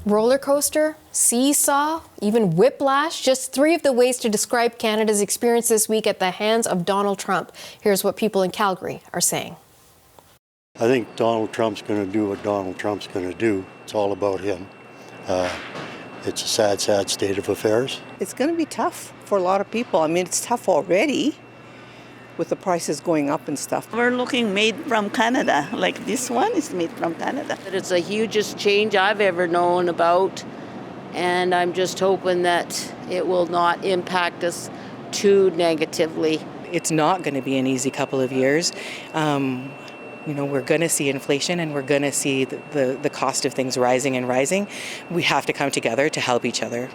Roller coaster, seesaw, even whiplash, just three of the ways to describe Canada's experience this week at the hands of Donald Trump. Here's what people in Calgary are saying. I think Donald Trump's going to do what Donald Trump's going to do. It's all about him. It's a sad, sad state of affairs. It's going to be tough for a lot of people. I mean, it's tough already with the prices going up and stuff. We're looking made from Canada, like this one is made from Canada. It's the hugest change I've ever known about, and I'm just hoping that it will not impact us too negatively. It's not going to be an easy couple of years. We're going to see inflation and we're going to see the cost of things rising and rising. We have to come together to help each other.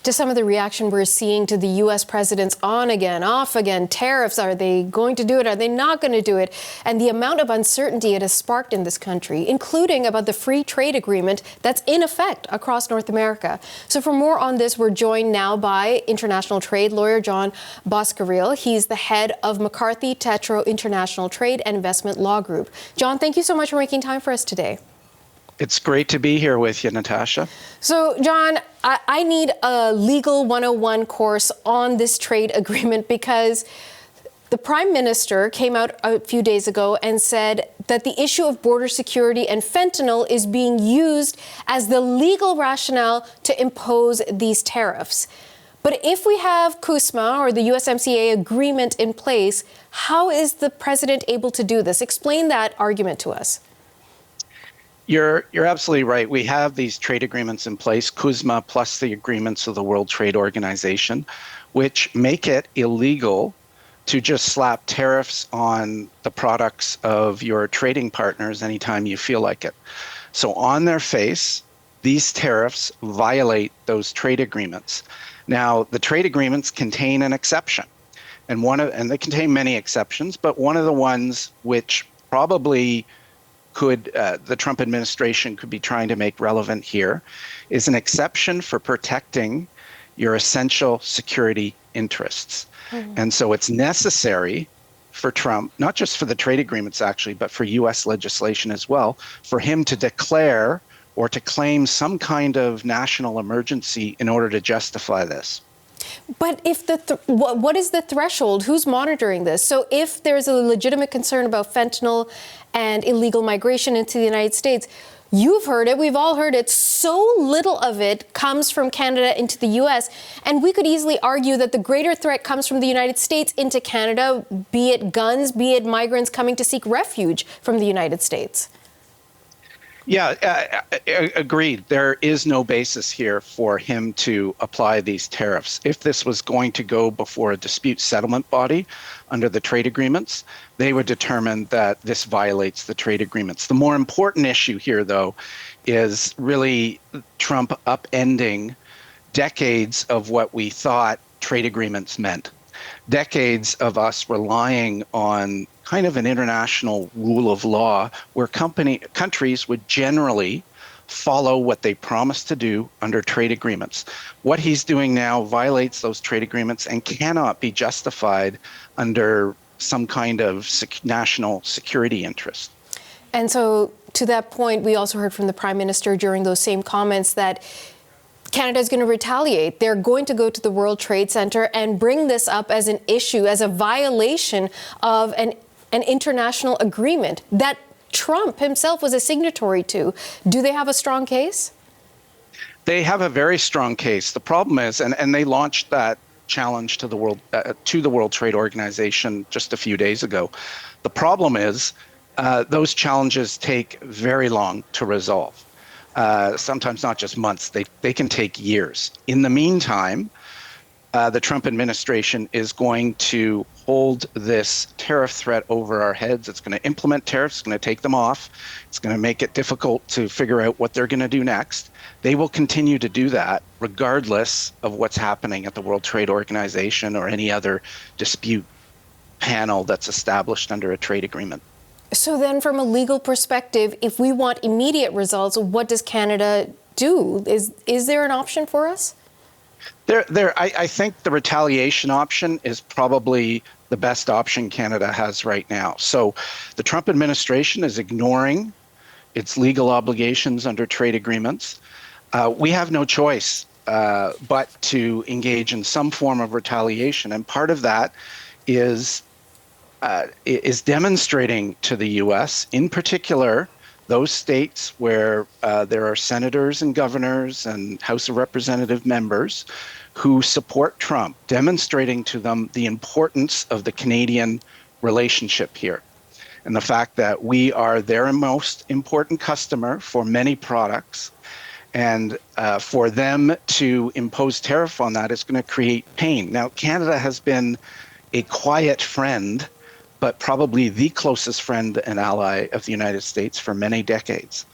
To some of the reaction we're seeing to the U.S. president's on again, off again tariffs. Are they going to do it? Are they not going to do it? And the amount of uncertainty it has sparked in this country, including about the free trade agreement that's in effect across North America. So for more on this, we're joined now by international trade lawyer John Boscariol. He's the head of McCarthy Tétrault International Trade and Investment Law Group. John, thank you so much for making time for us today. It's great to be here with you, Natasha. So, John, I need a legal 101 course on this trade agreement because the Prime Minister came out a few days ago and said that the issue of border security and fentanyl is being used as the legal rationale to impose these tariffs. But if we have CUSMA or the USMCA agreement in place, how is the president able to do this? Explain that argument to us. You're absolutely right. We have these trade agreements in place, CUSMA plus the agreements of the World Trade Organization, which make it illegal to just slap tariffs on the products of your trading partners anytime you feel like it. So on their face, these tariffs violate those trade agreements. Now, the trade agreements contain an exception, and they contain many exceptions, but one of the ones which probably the Trump administration could be trying to make relevant here is an exception for protecting your essential security interests. And so it's necessary for Trump, not just for the trade agreements actually, but for U.S. legislation as well, for him to declare or to claim some kind of national emergency in order to justify this. But if what is the threshold? Who's monitoring this? So if there's a legitimate concern about fentanyl and illegal migration into the United States, you've heard it, we've all heard it, so little of it comes from Canada into the U.S. And we could easily argue that the greater threat comes from the United States into Canada, be it guns, be it migrants coming to seek refuge from the United States. Yeah, agreed. There is no basis here for him to apply these tariffs. If this was going to go before a dispute settlement body under the trade agreements, they would determine that this violates the trade agreements. The more important issue here, though, is really Trump upending decades of what we thought trade agreements meant. Decades of us relying on kind of an international rule of law where countries would generally follow what they promised to do under trade agreements. What he's doing now violates those trade agreements and cannot be justified under some kind of national security interest. And so to that point, we also heard from the Prime Minister during those same comments that Canada is going to retaliate. They're going to go to the World Trade Center and bring this up as an issue, as a violation of an international agreement that Trump himself was a signatory to. Do they have a strong case? They have a very strong case. The problem is, and they launched that challenge to the World Trade Organization just a few days ago. The problem is those challenges take very long to resolve. Sometimes not just months, they can take years. In the meantime, the Trump administration is going to hold this tariff threat over our heads. It's going to implement tariffs, it's going to take them off. It's going to make it difficult to figure out what they're going to do next. They will continue to do that regardless of what's happening at the World Trade Organization or any other dispute panel that's established under a trade agreement. So then from a legal perspective, if we want immediate results, what does Canada do? Is there an option for us? I think the retaliation option is probably the best option Canada has right now. So the Trump administration is ignoring its legal obligations under trade agreements, we have no choice but to engage in some form of retaliation. And part of that is demonstrating to the U.S., in particular, those states where there are senators and governors and House of Representative members who support Trump, demonstrating to them the importance of the Canadian relationship here and the fact that we are their most important customer for many products. And for them to impose tariff on that is going to create pain. Now, Canada has been a quiet friend, but probably the closest friend and ally of the United States for many decades.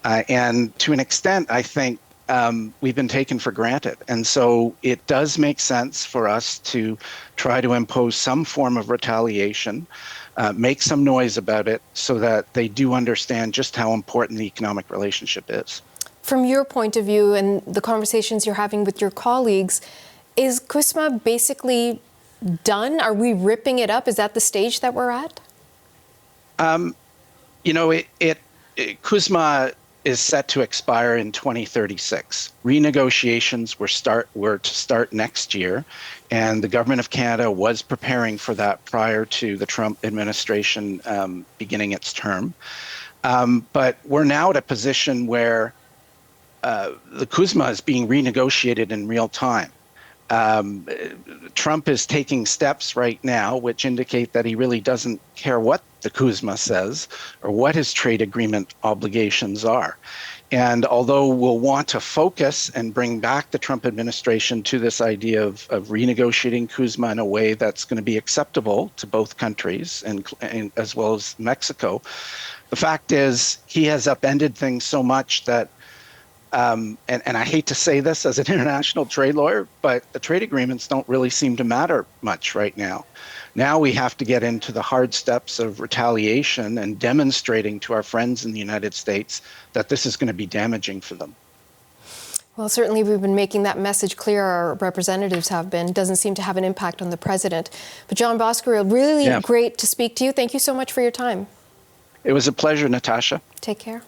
And to an extent, I think we've been taken for granted. And so it does make sense for us to try to impose some form of retaliation, make some noise about it so that they do understand just how important the economic relationship is. From your point of view and the conversations you're having with your colleagues, is CUSMA basically done? Are we ripping it up? Is that the stage that we're at? CUSMA is set to expire in 2036. Renegotiations were to start next year, and the government of Canada was preparing for that prior to the Trump administration beginning its term. But we're now at a position where the CUSMA is being renegotiated in real time. Trump is taking steps right now which indicate that he really doesn't care what the CUSMA says or what his trade agreement obligations are. And although we'll want to focus and bring back the Trump administration to this idea of renegotiating CUSMA in a way that's going to be acceptable to both countries and as well as Mexico, the fact is he has upended things so much that and I hate to say this as an international trade lawyer, but the trade agreements don't really seem to matter much right now. Now we have to get into the hard steps of retaliation and demonstrating to our friends in the United States that this is going to be damaging for them. Well, certainly we've been making that message clear. Our representatives have been. Doesn't seem to have an impact on the president. But John Boscariol, really great to speak to you. Thank you so much for your time. It was a pleasure, Natasha. Take care.